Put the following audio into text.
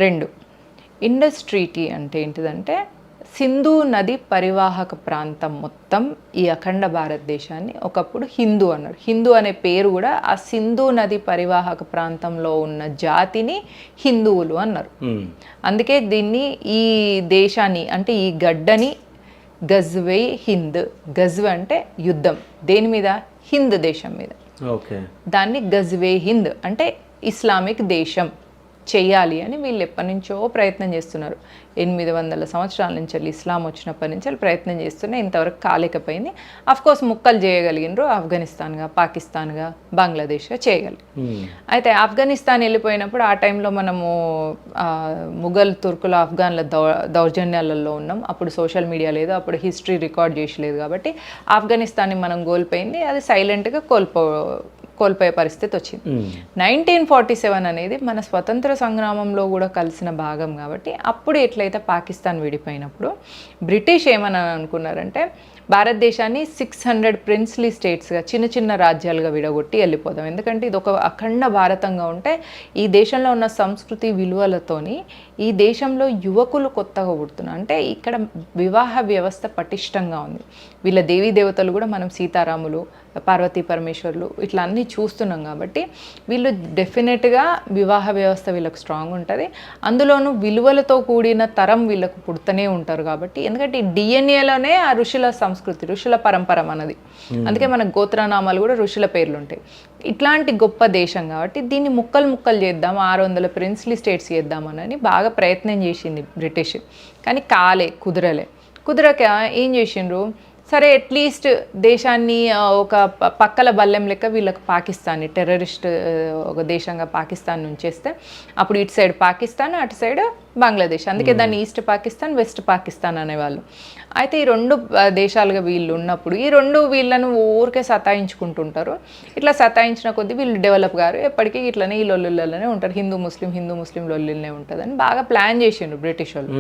2 Indus treaty అంటే ఏంటిదంటే సింధు నది పరివాహక ప్రాంతం మొత్తం ఈ అఖండ భారతదేశాన్ని ఒకప్పుడు హిందూ అన్నారు. హిందూ అనే పేరు కూడా ఆ సింధు నది పరివాహక ప్రాంతంలో ఉన్న జాతిని హిందువులు అన్నారు. అందుకే దీన్ని ఈ దేశాన్ని అంటే ఈ గడ్డని గజ్వే హింద్, గజ్వ అంటే యుద్ధం, దేని మీద? హింద్ దేశం మీద. దాన్ని గజ్వే హింద్ అంటే ఇస్లామిక్ దేశం చెయ్యాలి అని వీళ్ళు ఎప్పటి నుంచో ప్రయత్నం చేస్తున్నారు. 800 సంవత్సరాల నుంచి ఇస్లాం వచ్చినప్పటి నుంచి ప్రయత్నం చేస్తున్నా, ఇంతవరకు కాలేకపోయింది. అఫ్కోర్స్ ముక్కలు చేయగలిగినరు, ఆఫ్ఘనిస్తాన్గా, పాకిస్తాన్గా, బంగ్లాదేశ్గా చేయగలిగారు. అయితే ఆఫ్ఘనిస్తాన్ వెళ్ళిపోయినప్పుడు ఆ టైంలో మనము ముఘల్ తుర్కుల ఆఫ్ఘన్ల దౌర్జన్యాలలో ఉన్నాం. అప్పుడు సోషల్ మీడియా లేదు, అప్పుడు హిస్టరీ రికార్డ్ చేసలేదు. కాబట్టి ఆఫ్ఘనిస్తాన్ని మనం కోల్పోయింది, అది సైలెంట్గా కోల్పోయే పరిస్థితి వచ్చింది. 1947 అనేది మన స్వతంత్ర సంగ్రామంలో కూడా కలిసిన భాగం. కాబట్టి అప్పుడు ఎట్లయితే పాకిస్తాన్ విడిపోయినప్పుడు బ్రిటిష్ ఏమని అనుకున్నారంటే భారతదేశాన్ని 600 ప్రిన్స్లీ స్టేట్స్గా, చిన్న చిన్న రాజ్యాలుగా విడగొట్టి వెళ్ళిపోదాం. ఎందుకంటే ఇది ఒక అఖండ భారతంగా ఉంటే ఈ దేశంలో ఉన్న సంస్కృతి విలువలతోని ఈ దేశంలో యువకులు కొత్తగా పుడుతున్నారు. అంటే ఇక్కడ వివాహ వ్యవస్థ పటిష్టంగా ఉంది. వీళ్ళ దేవీ దేవతలు కూడా మనం సీతారాములు, పార్వతీ పరమేశ్వర్లు ఇట్లా అన్నీ చూస్తున్నాం. కాబట్టి వీళ్ళు డెఫినెట్గా వివాహ వ్యవస్థ వీళ్ళకు స్ట్రాంగ్ ఉంటుంది. అందులోనూ విలువలతో కూడిన తరం వీళ్ళకు పుడుతూనే ఉంటారు. కాబట్టి ఎందుకంటే ఈ డిఎన్ఏలోనే ఆ ఋషుల సంస్కృతి, ఋషుల పరంపర మనది. అందుకే మన గోత్రనామాలు కూడా ఋషుల పేర్లు ఉంటాయి. ఇట్లాంటి గొప్ప దేశం కాబట్టి దీన్ని ముక్కలు చేద్దాం, 600 ప్రిన్స్లీ స్టేట్స్ చేద్దామని బాగా ప్రయత్నం చేసింది బ్రిటిష్. కానీ కుదరక ఏం చేసిండ్రు, సరే అట్లీస్ట్ దేశాన్ని ఒక పక్కల బల్లెం లెక్క వీళ్ళకి పాకిస్తాన్ని టెర్రరిస్ట్ ఒక దేశంగా పాకిస్తాన్ ఉంచేస్తే అప్పుడు ఇటు సైడ్ పాకిస్తాన్, అటు సైడ్ బంగ్లాదేశ్. అందుకే దాన్ని ఈస్ట్ పాకిస్తాన్, వెస్ట్ పాకిస్తాన్ అనేవాళ్ళు. అయితే ఈ 2 దేశాలుగా వీళ్ళు ఉన్నప్పుడు ఈ 2 వీళ్ళను ఊరికే సతాయించుకుంటుంటారు. ఇట్లా సతాయించిన కొద్దీ వీళ్ళు డెవలప్ గారు ఎప్పటికీ ఇట్లనే ఈ లొల్లులలోనే ఉంటారు. హిందూ ముస్లిం లొల్లులనే ఉంటుందని బాగా ప్లాన్ చేసిండ్రు బ్రిటిష్ వాళ్ళు.